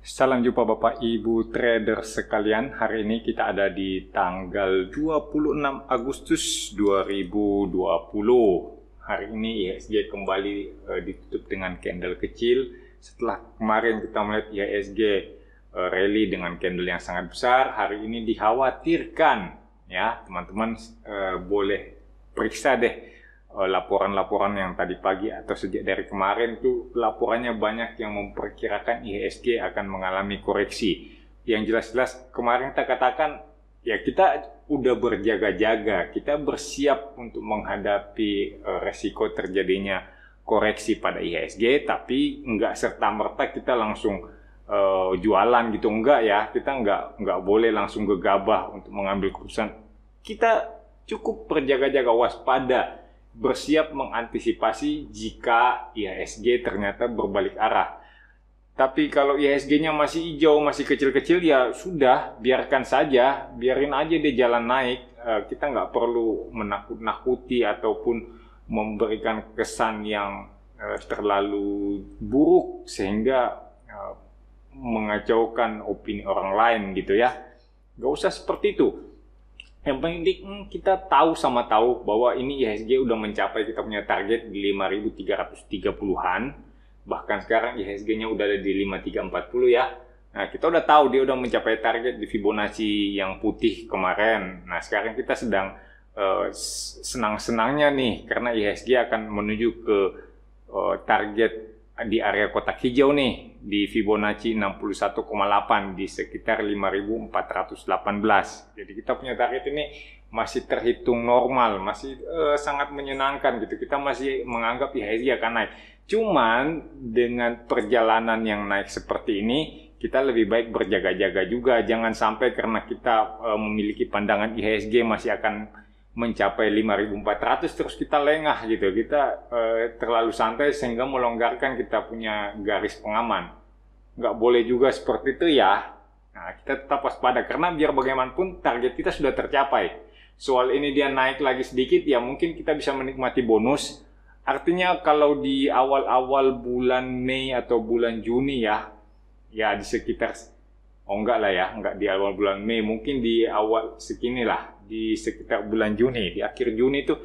Salam jumpa Bapak Ibu trader sekalian. Hari ini kita ada di tanggal 26 Agustus 2020. Hari ini IHSG kembali ditutup dengan candle kecil. Setelah kemarin kita melihat IHSG rally dengan candle yang sangat besar, hari ini dikhawatirkan ya teman-teman boleh periksa deh laporan-laporan yang tadi pagi atau sejak dari kemarin tuh laporannya banyak yang memperkirakan IHSG akan mengalami koreksi. Yang jelas-jelas kemarin kita katakan ya kita udah berjaga-jaga, kita bersiap untuk menghadapi resiko terjadinya koreksi pada IHSG, tapi nggak serta-merta kita langsung jualan gitu, enggak ya, kita nggak boleh langsung gegabah untuk mengambil keputusan. Kita cukup berjaga-jaga, waspada, bersiap mengantisipasi jika IHSG ternyata berbalik arah. Tapi kalau IHSG-nya masih hijau, masih kecil-kecil, ya sudah, biarkan saja, biarin aja dia jalan naik. Kita nggak perlu menakut-nakuti ataupun memberikan kesan yang terlalu buruk sehingga mengacaukan opini orang lain gitu ya. Nggak usah seperti itu. Yang penting kita tahu bahwa ini IHSG udah mencapai kita punya target di 5.330-an. Bahkan sekarang IHSG-nya udah ada di 5.340 ya. Nah, kita udah tahu dia udah mencapai target di Fibonacci yang putih kemarin. Nah, sekarang kita sedang senang-senangnya nih karena IHSG akan menuju ke target di area kotak hijau nih di Fibonacci 61,8 di sekitar 5.418. Jadi kita punya target ini masih terhitung normal, masih sangat menyenangkan gitu. Kita masih menganggap IHSG akan naik. Cuman dengan perjalanan yang naik seperti ini, kita lebih baik berjaga-jaga juga. Jangan sampai karena kita memiliki pandangan IHSG masih akan mencapai 5.400 terus kita lengah gitu, kita terlalu santai sehingga melonggarkan kita punya garis pengaman. Nggak boleh juga seperti itu ya. Nah, kita tetap waspada karena biar bagaimanapun target kita sudah tercapai. Soal ini dia naik lagi sedikit ya mungkin kita bisa menikmati bonus. Artinya kalau di awal-awal bulan Mei atau bulan Juni ya di sekitar enggak di awal bulan Mei, mungkin di awal seginilah, di sekitar bulan Juni, di akhir Juni itu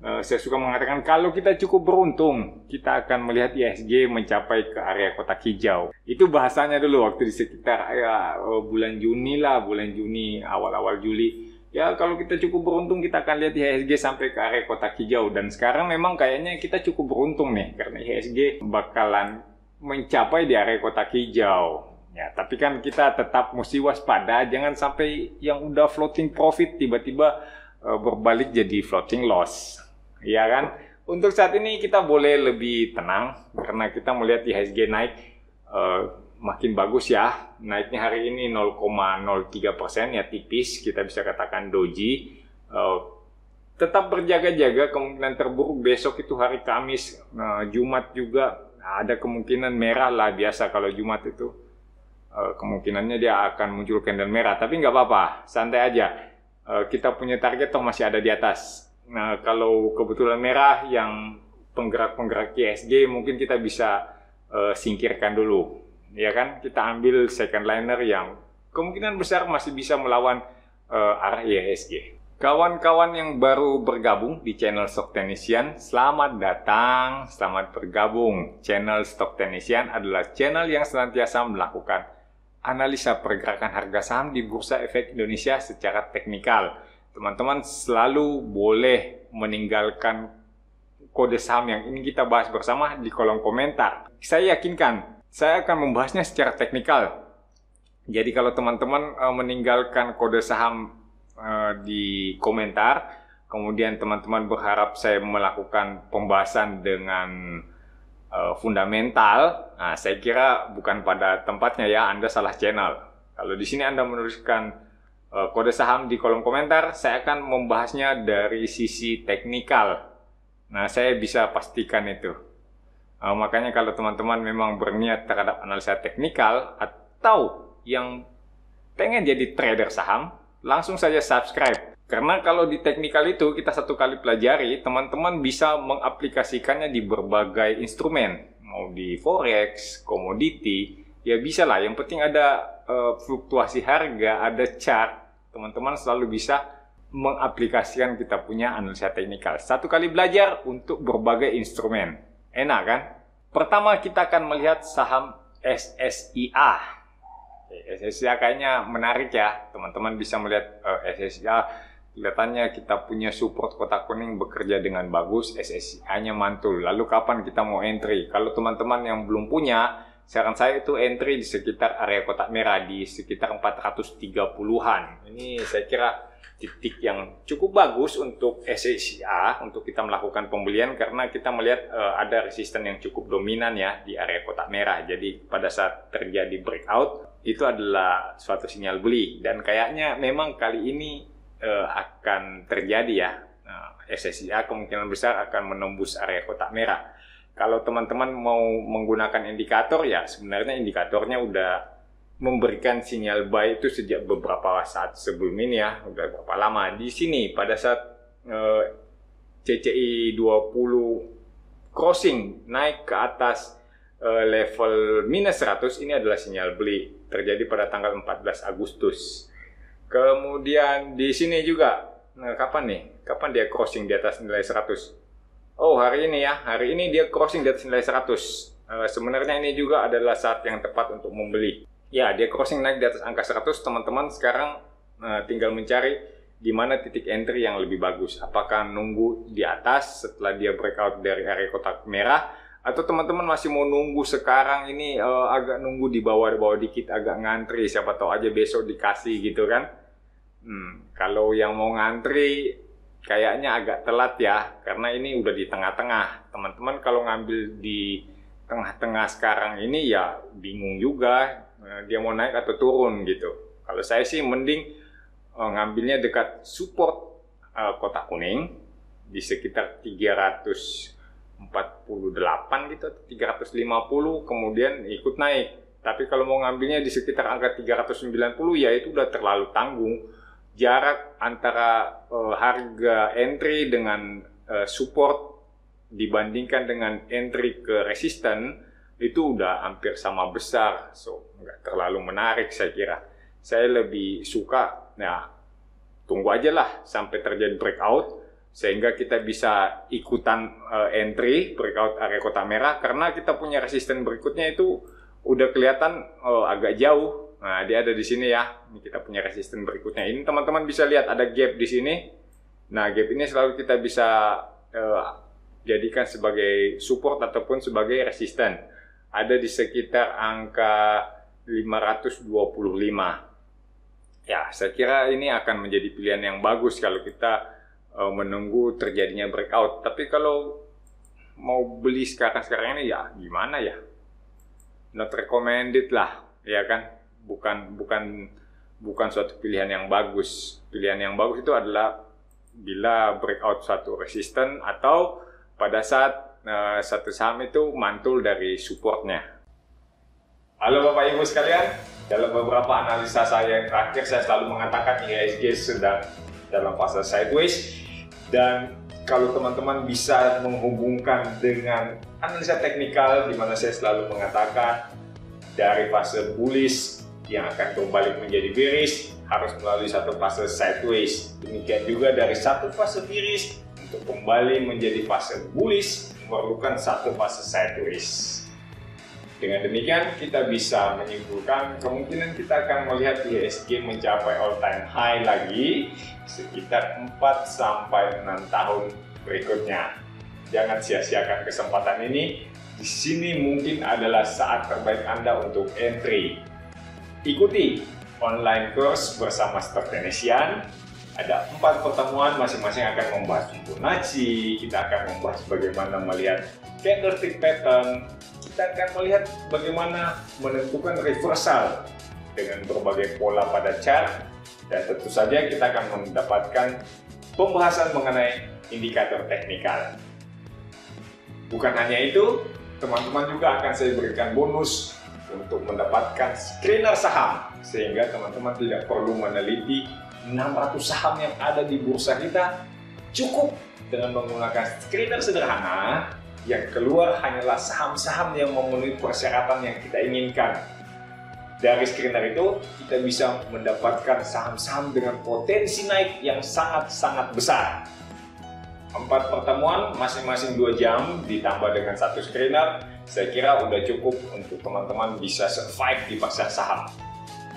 saya suka mengatakan kalau kita cukup beruntung, kita akan melihat IHSG mencapai ke area kotak hijau. Itu bahasanya dulu waktu di sekitar bulan Juni lah, bulan Juni, awal-awal Juli. Ya kalau kita cukup beruntung kita akan lihat IHSG sampai ke area kotak hijau. Dan sekarang memang kayaknya kita cukup beruntung nih, karena IHSG bakalan mencapai di area kotak hijau. Ya, tapi kan kita tetap mesti waspada, jangan sampai yang udah floating profit tiba-tiba berbalik jadi floating loss. Ya kan? Untuk saat ini kita boleh lebih tenang karena kita melihat IHSG naik makin bagus ya. Naiknya hari ini 0,03% ya, tipis, kita bisa katakan doji. Tetap berjaga-jaga, kemungkinan terburuk besok itu hari Kamis, Jumat juga ada kemungkinan merah lah, biasa kalau Jumat itu. Kemungkinannya dia akan muncul candle merah, tapi nggak apa-apa, santai aja. Kita punya target toh masih ada di atas. Nah, kalau kebetulan merah yang penggerak-penggerak IHSG mungkin kita bisa singkirkan dulu, ya kan? Kita ambil second liner yang kemungkinan besar masih bisa melawan arah IHSG. Kawan-kawan yang baru bergabung di channel Stock Technician, selamat datang, selamat bergabung. Channel Stock Technician adalah channel yang senantiasa melakukan analisa pergerakan harga saham di Bursa Efek Indonesia secara teknikal. Teman-teman selalu boleh meninggalkan kode saham yang ingin kita bahas bersama di kolom komentar. Saya yakinkan, saya akan membahasnya secara teknikal. Jadi kalau teman-teman meninggalkan kode saham di komentar, kemudian teman-teman berharap saya melakukan pembahasan dengan fundamental, nah saya kira bukan pada tempatnya ya, Anda salah channel. Kalau di sini Anda menuliskan kode saham di kolom komentar, saya akan membahasnya dari sisi teknikal. Nah, saya bisa pastikan itu. Makanya kalau teman-teman memang berniat terhadap analisa teknikal atau yang pengen jadi trader saham, langsung saja subscribe. Karena kalau di teknikal itu kita satu kali pelajari, teman-teman bisa mengaplikasikannya di berbagai instrumen. Mau di forex, komoditi, ya bisa lah. Yang penting ada fluktuasi harga, ada chart, teman-teman selalu bisa mengaplikasikan kita punya analisa teknikal. Satu kali belajar untuk berbagai instrumen. Enak kan? Pertama kita akan melihat saham SSIA. SSIA kayaknya menarik ya. Teman-teman bisa melihat SSIA. Kelihatannya kita punya support kotak kuning bekerja dengan bagus. SSIA-nya mantul. Lalu kapan kita mau entry? Kalau teman-teman yang belum punya, saran saya itu entry di sekitar area kotak merah, di sekitar 430-an. Ini saya kira titik yang cukup bagus untuk SSIA, untuk kita melakukan pembelian, karena kita melihat ada resisten yang cukup dominan ya di area kotak merah. Jadi pada saat terjadi breakout, itu adalah suatu sinyal beli. Dan kayaknya memang kali ini akan terjadi ya. SSIA kemungkinan besar akan menembus area kotak merah. Kalau teman-teman mau menggunakan indikator, ya sebenarnya indikatornya udah memberikan sinyal buy itu sejak beberapa saat sebelum ini ya, udah berapa lama. Di sini pada saat CCI 20 crossing naik ke atas level minus 100, ini adalah sinyal beli, terjadi pada tanggal 14 Agustus. Kemudian di sini juga, kapan nih? Kapan dia crossing di atas nilai 100? Oh, hari ini ya. Hari ini dia crossing di atas nilai 100. Sebenarnya ini juga adalah saat yang tepat untuk membeli. Ya, dia crossing naik di atas angka 100. Teman-teman sekarang tinggal mencari di mana titik entry yang lebih bagus. Apakah nunggu di atas setelah dia breakout dari area kotak merah, atau teman-teman masih mau nunggu sekarang ini, agak nunggu di bawah-bawah dikit, agak ngantri, siapa tahu aja besok dikasih gitu kan. Kalau yang mau ngantri kayaknya agak telat ya, karena ini udah di tengah-tengah. Teman-teman kalau ngambil di tengah-tengah sekarang ini ya bingung juga, dia mau naik atau turun gitu. Kalau saya sih mending ngambilnya dekat support kotak kuning di sekitar 348 gitu, 350, kemudian ikut naik. Tapi kalau mau ngambilnya di sekitar angka 390, ya itu udah terlalu tanggung. Jarak antara harga entry dengan support dibandingkan dengan entry ke resisten itu udah hampir sama besar, so nggak terlalu menarik saya kira. Saya lebih suka, ya tunggu aja lah sampai terjadi breakout, sehingga kita bisa ikutan entry breakout area kotak merah, karena kita punya resisten berikutnya itu udah kelihatan agak jauh. Nah, dia ada di sini ya. Ini kita punya resisten berikutnya. Ini teman-teman bisa lihat ada gap di sini. Nah, gap ini selalu kita bisa jadikan sebagai support ataupun sebagai resisten. Ada di sekitar angka 525. Ya, saya kira ini akan menjadi pilihan yang bagus kalau kita menunggu terjadinya breakout. Tapi kalau mau beli sekarang ini ya gimana ya? Not recommended lah, ya kan? Bukan suatu pilihan yang bagus. Pilihan yang bagus itu adalah bila breakout satu resisten atau pada saat satu saham itu mantul dari supportnya. Halo Bapak Ibu sekalian, dalam beberapa analisa saya yang terakhir saya selalu mengatakan IHSG sedang dalam fase sideways, dan kalau teman-teman bisa menghubungkan dengan analisa teknikal di mana saya selalu mengatakan dari fase bullish yang akan kembali menjadi bearish harus melalui satu fase sideways. Demikian juga dari satu fase bearish untuk kembali menjadi fase bullish memerlukan satu fase sideways. Dengan demikian kita bisa menyimpulkan kemungkinan kita akan melihat IHSG mencapai all time high lagi sekitar 4-6 tahun berikutnya. Jangan sia-siakan kesempatan ini. Di sini mungkin adalah saat terbaik Anda untuk entry. Ikuti online course bersama Stock Technician. Ada 4 pertemuan, masing-masing akan membahas Fibonacci. Kita akan membahas bagaimana melihat candlestick pattern. Kita akan melihat bagaimana menentukan reversal dengan berbagai pola pada chart. Dan tentu saja kita akan mendapatkan pembahasan mengenai indikator teknikal. Bukan hanya itu, teman-teman juga akan saya berikan bonus untuk mendapatkan screener saham, sehingga teman-teman tidak perlu meneliti 600 saham yang ada di bursa kita. Cukup dengan menggunakan screener sederhana yang keluar hanyalah saham-saham yang memenuhi persyaratan yang kita inginkan. Dari screener itu kita bisa mendapatkan saham-saham dengan potensi naik yang sangat-sangat besar. 4 pertemuan masing-masing 2 jam ditambah dengan 1 screener, saya kira udah cukup untuk teman-teman bisa survive di pasar saham.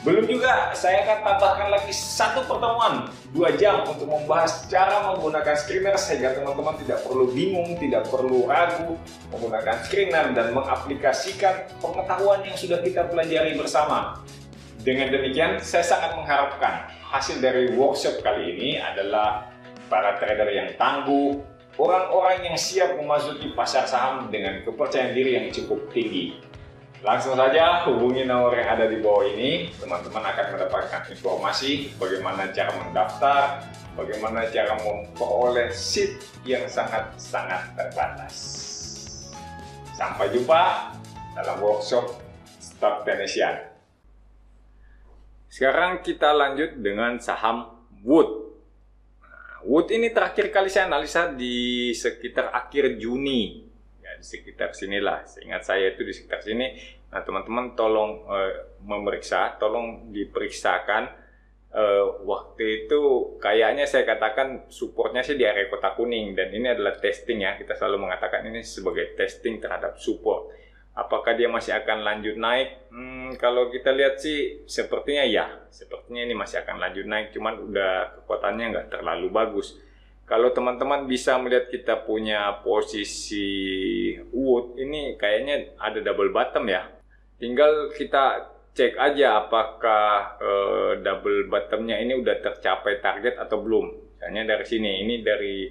Belum juga, saya akan tambahkan lagi 1 pertemuan 2 jam untuk membahas cara menggunakan screener sehingga teman-teman tidak perlu bingung, tidak perlu ragu menggunakan screener dan mengaplikasikan pengetahuan yang sudah kita pelajari bersama. Dengan demikian, saya sangat mengharapkan hasil dari workshop kali ini adalah para trader yang tangguh, orang-orang yang siap memasuki pasar saham dengan kepercayaan diri yang cukup tinggi. Langsung saja hubungi nomor yang ada di bawah ini, teman-teman akan mendapatkan informasi bagaimana cara mendaftar, bagaimana cara memperoleh seat yang sangat-sangat terbatas. Sampai jumpa dalam workshop Stock Technician. Sekarang kita lanjut dengan saham Wood. Wood ini terakhir kali saya analisa di sekitar akhir Juni. Di sekitar sinilah, seingat saya itu di sekitar sini. Nah teman-teman tolong memeriksa, tolong diperiksakan. Waktu itu kayaknya saya katakan supportnya sih di area kotak kuning, dan ini adalah testing ya, kita selalu mengatakan ini sebagai testing terhadap support. Apakah dia masih akan lanjut naik? Kalau kita lihat sih sepertinya ya, sepertinya ini masih akan lanjut naik, cuman udah kekuatannya nggak terlalu bagus. Kalau teman-teman bisa melihat kita punya posisi Wood, ini kayaknya ada double bottom ya. Tinggal kita cek aja apakah double bottomnya ini udah tercapai target atau belum. Misalnya dari sini, ini dari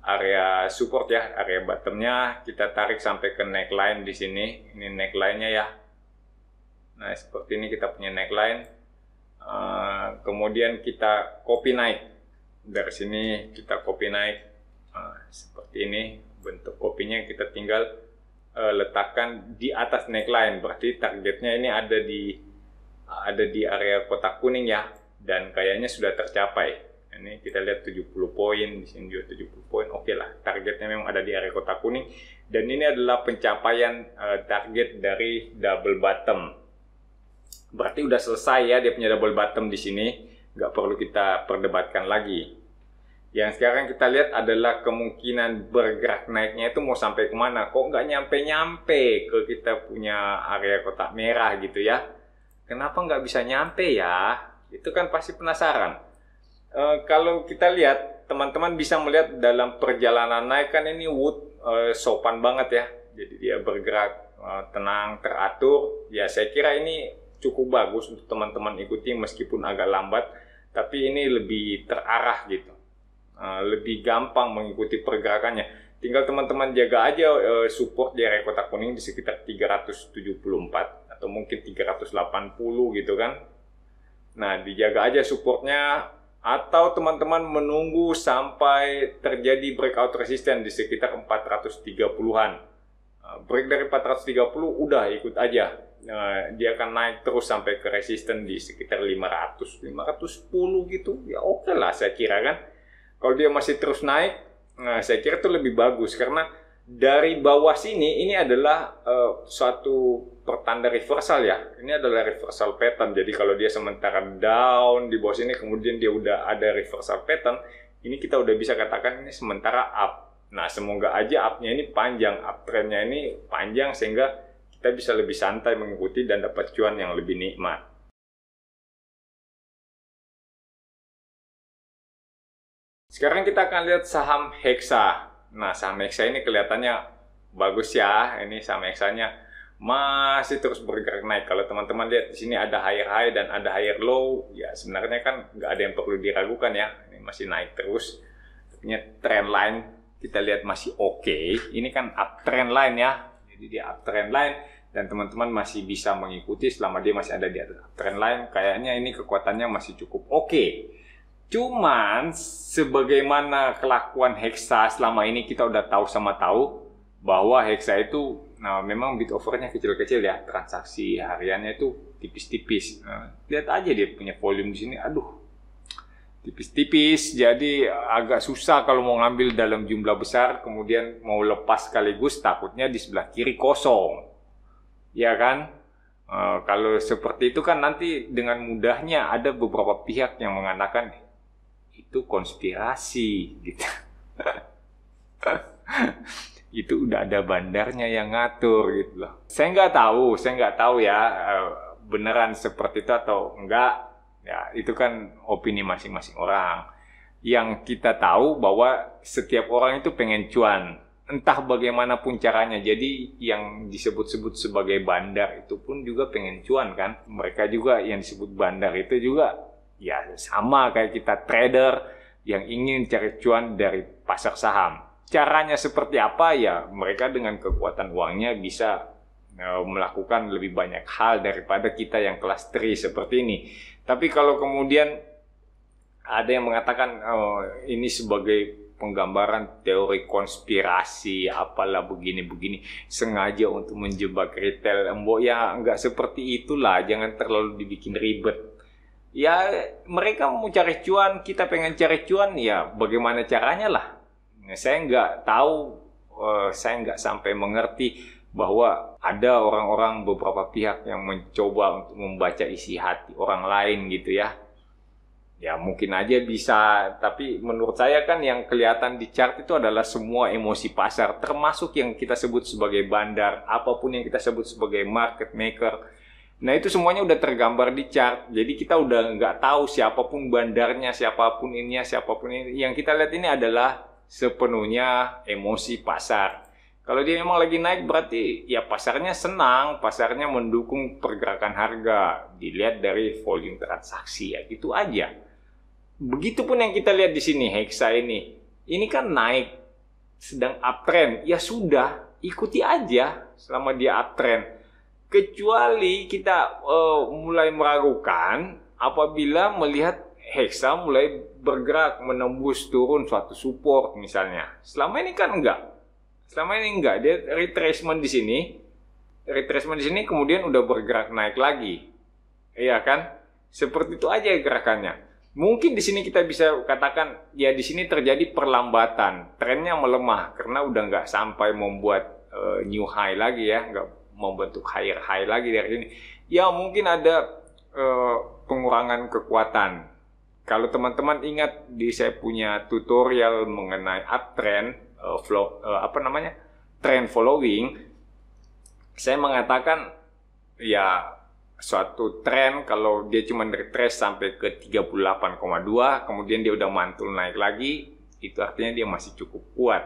area support ya, area bottomnya kita tarik sampai ke neckline di sini. Ini neckline-nya ya. Nah seperti ini kita punya neckline. Kemudian kita copy naik. Dari sini kita copy naik seperti ini, bentuk kopinya kita tinggal letakkan di atas neckline, berarti targetnya ini ada di area kotak kuning ya, dan kayaknya sudah tercapai. Ini kita lihat 70 poin, di sini juga 70 poin, oke lah, targetnya memang ada di area kotak kuning, dan ini adalah pencapaian target dari double bottom. Berarti udah selesai ya, dia punya double bottom di sini. Nggak perlu kita perdebatkan lagi. Yang sekarang kita lihat adalah kemungkinan bergerak naiknya itu mau sampai kemana. Kok nggak nyampe-nyampe ke kita punya area kotak merah gitu ya. Kenapa nggak bisa nyampe ya? Itu kan pasti penasaran. Kalau kita lihat, teman-teman bisa melihat dalam perjalanan naik kan ini Wood sopan banget ya. Jadi dia bergerak tenang, teratur. Ya saya kira ini cukup bagus untuk teman-teman ikuti meskipun agak lambat. Tapi ini lebih terarah gitu, lebih gampang mengikuti pergerakannya. Tinggal teman-teman jaga aja support di area kotak kuning di sekitar 374 atau mungkin 380 gitu kan. Nah dijaga aja supportnya, atau teman-teman menunggu sampai terjadi breakout resisten di sekitar 430-an. Break dari 430 udah ikut aja. Dia akan naik terus sampai ke resisten di sekitar 500, 510 gitu. Ya oke lah saya kira kan. Kalau dia masih terus naik, saya kira itu lebih bagus. Karena dari bawah sini, ini adalah suatu pertanda reversal ya. Ini adalah reversal pattern. Jadi kalau dia sementara down di bawah sini, kemudian dia udah ada reversal pattern, ini kita udah bisa katakan ini sementara up. Nah semoga aja up-nya ini panjang, uptrend-nya ini panjang sehingga kita bisa lebih santai mengikuti dan dapat cuan yang lebih nikmat. Sekarang kita akan lihat saham Hexa. Nah, saham Hexa ini kelihatannya bagus ya. Ini saham Hexa-nya masih terus bergerak naik. Kalau teman-teman lihat di sini ada higher high dan ada higher low, ya sebenarnya kan nggak ada yang perlu diragukan ya. Ini masih naik terus. Punya trend line kita lihat masih oke. Ini kan uptrend line ya. Jadi dia uptrend line. Dan teman-teman masih bisa mengikuti selama dia masih ada di atas trend line. Kayaknya ini kekuatannya masih cukup oke. Cuman sebagaimana kelakuan Hexa selama ini kita udah tahu sama tahu bahwa Hexa itu memang bid overnya kecil-kecil ya. Transaksi hariannya itu tipis-tipis. Lihat aja dia punya volume di sini. Aduh, tipis-tipis. Jadi agak susah kalau mau ngambil dalam jumlah besar. Kemudian mau lepas sekaligus takutnya di sebelah kiri kosong. Ya kan? Kalau seperti itu kan nanti dengan mudahnya ada beberapa pihak yang mengatakan itu konspirasi gitu. Itu udah ada bandarnya yang ngatur gitu loh. Saya nggak tahu ya beneran seperti itu atau enggak. Ya itu kan opini masing-masing orang. Yang kita tahu bahwa setiap orang itu pengen cuan. Entah bagaimanapun caranya. Jadi yang disebut-sebut sebagai bandar itu pun juga pengen cuan kan. Mereka juga yang disebut bandar itu juga ya sama kayak kita trader yang ingin cari cuan dari pasar saham. Caranya seperti apa ya? Mereka dengan kekuatan uangnya bisa melakukan lebih banyak hal daripada kita yang kelas 3 seperti ini. Tapi kalau kemudian ada yang mengatakan ini sebagai penggambaran teori konspirasi apalah begini-begini sengaja untuk menjebak retail, ya nggak seperti itulah, jangan terlalu dibikin ribet. Ya mereka mau cari cuan, kita pengen cari cuan, ya bagaimana caranya lah. Saya nggak tahu, saya nggak sampai mengerti bahwa ada orang-orang beberapa pihak yang mencoba untuk membaca isi hati orang lain gitu ya. Ya mungkin aja bisa, tapi menurut saya kan yang kelihatan di chart itu adalah semua emosi pasar, termasuk yang kita sebut sebagai bandar, apapun yang kita sebut sebagai market maker. Nah itu semuanya udah tergambar di chart, jadi kita udah nggak tahu siapapun bandarnya, siapapun ininya, siapapun ini. Yang kita lihat ini adalah sepenuhnya emosi pasar. Kalau dia memang lagi naik berarti ya pasarnya senang, pasarnya mendukung pergerakan harga, dilihat dari volume transaksi ya gitu aja. Begitupun yang kita lihat di sini, Hexa ini kan naik, sedang uptrend, ya sudah ikuti aja selama dia uptrend. Kecuali kita mulai meragukan apabila melihat Hexa mulai bergerak menembus turun suatu support misalnya. Selama ini kan enggak. Selama ini enggak, dia retracement di sini. Retracement di sini kemudian udah bergerak naik lagi. Iya kan? Seperti itu aja gerakannya. Mungkin di sini kita bisa katakan ya di sini terjadi perlambatan, trennya melemah karena udah nggak sampai membuat new high lagi ya, nggak membentuk higher high lagi dari sini. Ya mungkin ada pengurangan kekuatan. Kalau teman-teman ingat saya punya tutorial mengenai uptrend, trend following, saya mengatakan ya suatu tren kalau dia cuma retrace sampai ke 38,2 kemudian dia udah mantul naik lagi, itu artinya dia masih cukup kuat,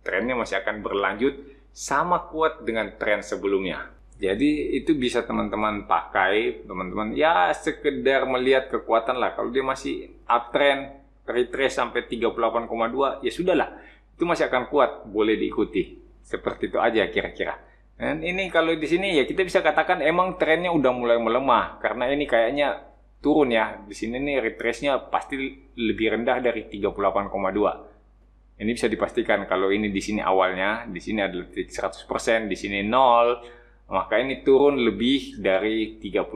trennya masih akan berlanjut sama kuat dengan tren sebelumnya. Jadi itu bisa teman-teman pakai, teman-teman ya sekedar melihat kekuatan lah. Kalau dia masih uptrend retrace sampai 38,2 ya sudahlah, itu masih akan kuat, boleh diikuti. Seperti itu aja kira-kira. Dan ini kalau di sini ya kita bisa katakan emang trennya udah mulai melemah karena ini kayaknya turun ya. Di sini nih retrace-nya pasti lebih rendah dari 38,2. Ini bisa dipastikan kalau ini di sini awalnya, di sini adalah 100%, di sini 0, maka ini turun lebih dari 38,2.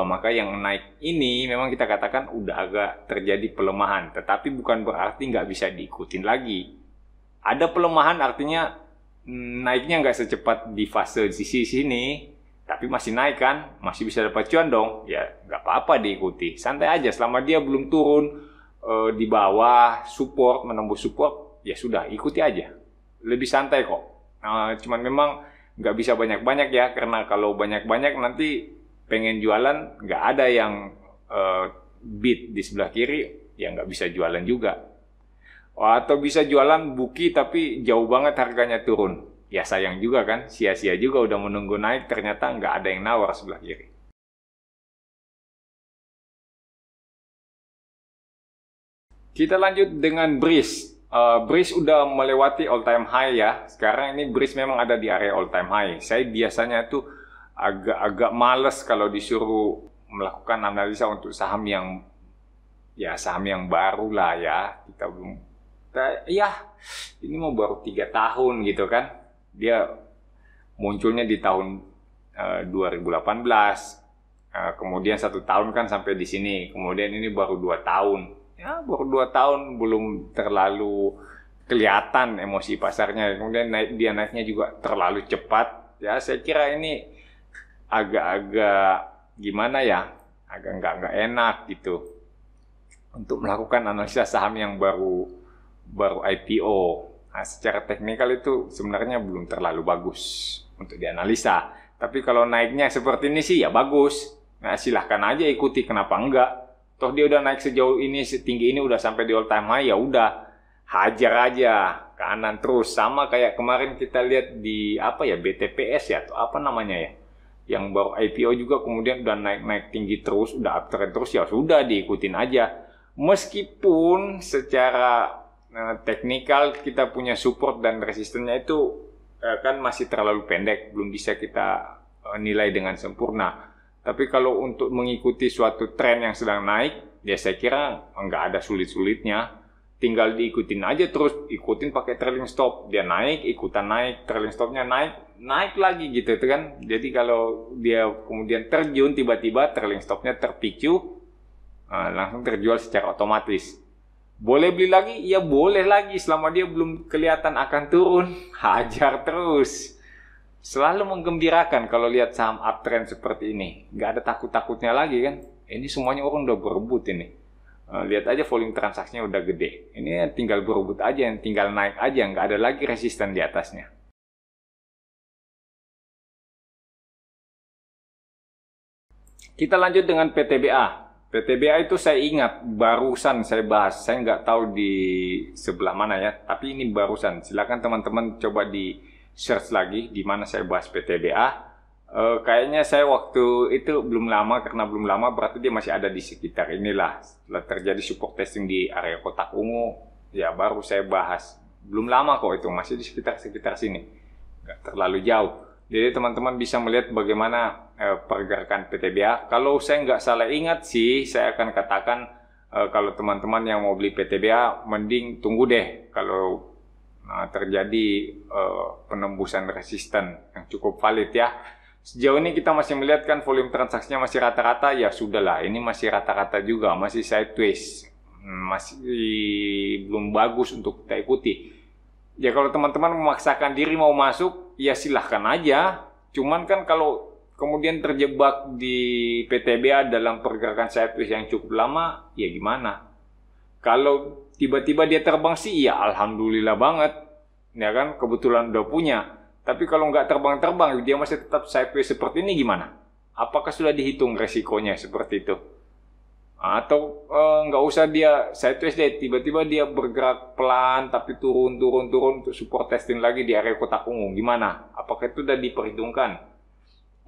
Maka yang naik ini memang kita katakan udah agak terjadi pelemahan, tetapi bukan berarti nggak bisa diikutin lagi. Ada pelemahan artinya naiknya nggak secepat di fase sisi sini, tapi masih naik kan, masih bisa dapat cuan dong, ya nggak apa-apa diikuti, santai aja selama dia belum turun di bawah support, menembus support, ya sudah ikuti aja, lebih santai kok. Cuman memang nggak bisa banyak-banyak ya, karena kalau banyak-banyak nanti pengen jualan nggak ada yang bid di sebelah kiri, ya nggak bisa jualan juga. Atau bisa jualan buki tapi jauh banget harganya turun. Ya sayang juga kan, sia-sia juga udah menunggu naik ternyata nggak ada yang nawar sebelah kiri. Kita lanjut dengan Breeze. Breeze udah melewati all time high ya. Sekarang ini Breeze memang ada di area all time high. Saya biasanya tuh agak males kalau disuruh melakukan analisa untuk saham yang baru lah ya. Kita belum ini mau baru 3 tahun gitu kan, dia munculnya di tahun 2018, kemudian 1 tahun kan sampai di sini, kemudian ini baru 2 tahun ya, baru 2 tahun belum terlalu kelihatan emosi pasarnya, kemudian naiknya juga terlalu cepat ya. Saya kira ini agak-agak gimana ya, agak nggak enak gitu untuk melakukan analisa saham yang baru IPO. Nah, secara teknikal itu sebenarnya belum terlalu bagus untuk dianalisa. Tapi kalau naiknya seperti ini sih ya bagus. Nah, silahkan aja ikuti, kenapa enggak? Toh dia udah naik sejauh ini, setinggi ini, udah sampai di all time high, ya udah hajar aja kanan terus. Sama kayak kemarin kita lihat di apa ya, BTPS ya atau apa namanya ya, yang baru IPO juga kemudian udah naik tinggi terus, udah uptrend terus, ya sudah diikutin aja. Meskipun secara teknikal kita punya support dan resistennya itu kan masih terlalu pendek, belum bisa kita nilai dengan sempurna. Tapi kalau untuk mengikuti suatu tren yang sedang naik, ya saya kira nggak ada sulit-sulitnya. Tinggal diikutin aja terus, ikutin pakai trailing stop. Dia naik, ikutan naik, trailing stopnya naik lagi gitu kan. Jadi kalau dia kemudian terjun tiba-tiba trailing stopnya terpicu, langsung terjual secara otomatis. Boleh beli lagi? Ya boleh lagi, selama dia belum kelihatan akan turun, hajar terus. Selalu menggembirakan kalau lihat saham uptrend seperti ini. Nggak ada takut-takutnya lagi kan. Ini semuanya orang udah berebut ini. Lihat aja volume transaksinya udah gede. Ini tinggal berebut aja, tinggal naik aja. Nggak ada lagi resisten di atasnya. Kita lanjut dengan PTBA. PTBA itu saya ingat, barusan saya bahas. Saya nggak tahu di sebelah mana ya. Tapi ini barusan. Silakan teman-teman coba di search lagi di mana saya bahas PTBA. Kayaknya saya waktu itu belum lama, karena belum lama berarti dia masih ada di sekitar inilah. Setelah terjadi support testing di area kotak ungu, ya baru saya bahas. Belum lama kok itu, masih di sekitar sini. Nggak terlalu jauh. Jadi teman-teman bisa melihat bagaimana pergerakan PTBA. Kalau saya nggak salah ingat sih, saya akan katakan kalau teman-teman yang mau beli PTBA, mending tunggu deh kalau terjadi penembusan resisten yang cukup valid ya. Sejauh ini kita masih melihat kan volume transaksinya masih rata-rata, ya sudahlah, ini masih rata-rata juga, masih sideways, masih belum bagus untuk kita ikuti. Ya kalau teman-teman memaksakan diri mau masuk, ya silahkan aja. Cuman kan kalau kemudian terjebak di PTBA dalam pergerakan sideways yang cukup lama, ya gimana? Kalau tiba-tiba dia terbang sih, ya alhamdulillah banget. Ya kan, kebetulan udah punya. Tapi kalau nggak terbang-terbang, dia masih tetap sideways seperti ini gimana? Apakah sudah dihitung resikonya seperti itu? Atau nggak usah dia sideways deh, tiba-tiba dia bergerak pelan tapi turun untuk support testing lagi di area kotak ungu. Gimana? Apakah itu sudah diperhitungkan?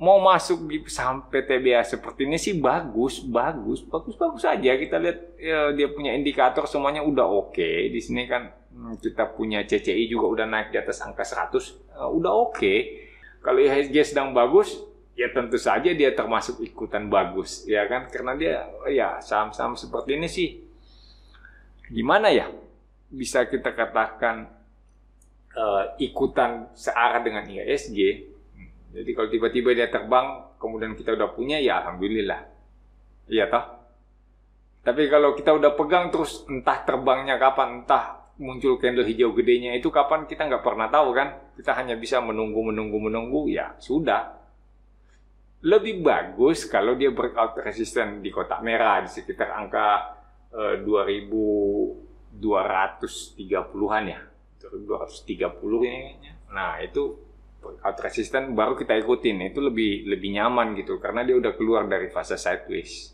Mau masuk di saham PTBA seperti ini sih bagus aja. Kita lihat ya, dia punya indikator semuanya udah oke. Di sini kan kita punya CCI juga udah naik di atas angka 100, udah oke. Kalau IHSG sedang bagus, ya tentu saja dia termasuk ikutan bagus, ya kan? Karena dia ya saham-saham seperti ini sih gimana ya? Bisa kita katakan ikutan searah dengan IHSG. Jadi kalau tiba-tiba dia terbang, kemudian kita udah punya, ya alhamdulillah. Iya toh? Tapi kalau kita udah pegang terus, entah terbangnya kapan, entah muncul candle hijau gedenya itu kapan, kita nggak pernah tahu kan? Kita hanya bisa menunggu, ya sudah. Lebih bagus kalau dia breakout resisten di kotak merah, di sekitar angka 2230-an ya. 2230 ini. Nah itu breakout resisten baru kita ikutin, itu lebih nyaman gitu karena dia udah keluar dari fase sideways.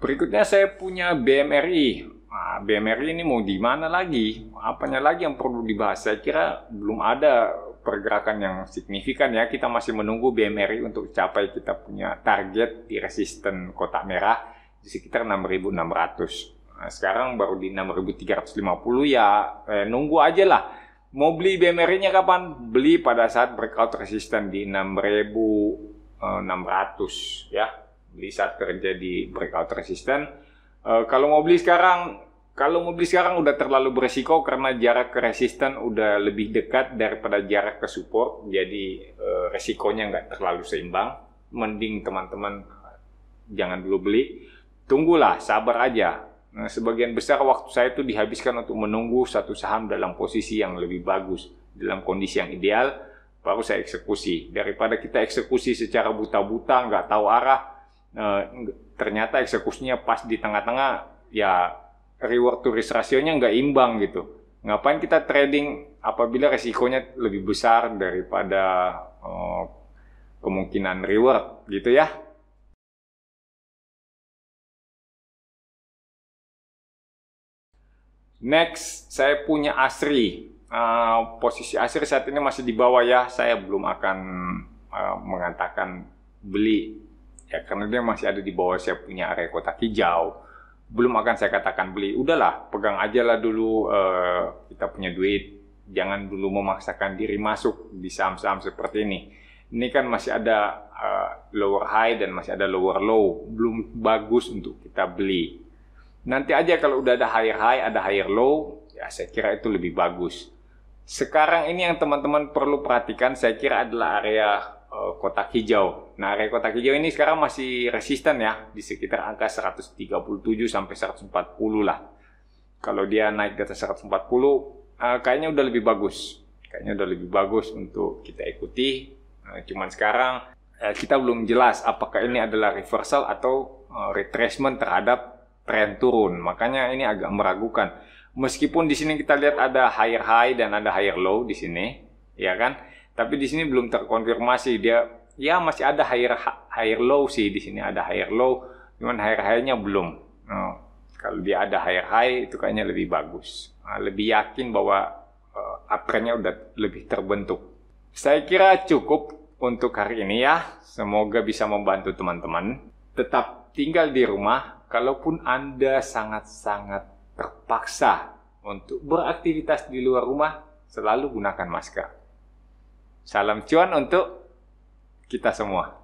Berikutnya saya punya BMRI. Nah, BMRI ini mau di mana lagi? Apanya lagi yang perlu dibahas? Saya kira belum ada pergerakan yang signifikan ya. Kita masih menunggu BMRI untuk capai kita punya target di resisten kotak merah di sekitar 6.600. Nah, sekarang baru di 6.350 ya, nunggu aja lah. Mau beli BMRI-nya kapan? Beli pada saat breakout resisten di 6.600 ya. Beli saat terjadi breakout resisten. Kalau mau beli sekarang udah terlalu beresiko karena jarak ke resisten udah lebih dekat daripada jarak ke support. Jadi resikonya nggak terlalu seimbang. Mending teman-teman jangan dulu beli. Tunggulah, sabar aja. Nah, sebagian besar waktu saya itu dihabiskan untuk menunggu satu saham dalam posisi yang lebih bagus, dalam kondisi yang ideal, baru saya eksekusi. Daripada kita eksekusi secara buta-buta, nggak tahu arah, ternyata eksekusinya pas di tengah-tengah, ya reward to risk ratio-nya nggak imbang gitu. Ngapain kita trading apabila resikonya lebih besar daripada kemungkinan reward gitu ya. Next, saya punya ASRI. Posisi ASRI saat ini masih di bawah ya. Saya belum akan mengatakan beli ya, karena dia masih ada di bawah saya punya area kotak hijau. Belum akan saya katakan beli. Udahlah, pegang aja lah dulu, kita punya duit. Jangan dulu memaksakan diri masuk di saham-saham seperti ini. Ini kan masih ada lower high dan masih ada lower low. Belum bagus untuk kita beli. Nanti aja kalau udah ada higher high, ada higher low, ya saya kira itu lebih bagus. Sekarang ini yang teman-teman perlu perhatikan, saya kira adalah area kotak hijau. Nah, area kotak hijau ini sekarang masih resisten ya, di sekitar angka 137 sampai 140 lah. Kalau dia naik di atas 140, kayaknya udah lebih bagus. Kayaknya udah lebih bagus untuk kita ikuti. Cuman sekarang kita belum jelas apakah ini adalah reversal atau retracement terhadap tren turun, makanya ini agak meragukan. Meskipun di sini kita lihat ada higher high dan ada higher low di sini, ya kan? Tapi di sini belum terkonfirmasi dia, ya masih ada higher low sih di sini ada higher low, cuman higher high-nya belum. Kalau dia ada higher high itu kayaknya lebih bagus, lebih yakin bahwa uptrend-nya udah lebih terbentuk. Saya kira cukup untuk hari ini ya. Semoga bisa membantu teman-teman. Tetap tinggal di rumah. Kalaupun Anda sangat-sangat terpaksa untuk beraktivitas di luar rumah, selalu gunakan masker. Salam cuan untuk kita semua.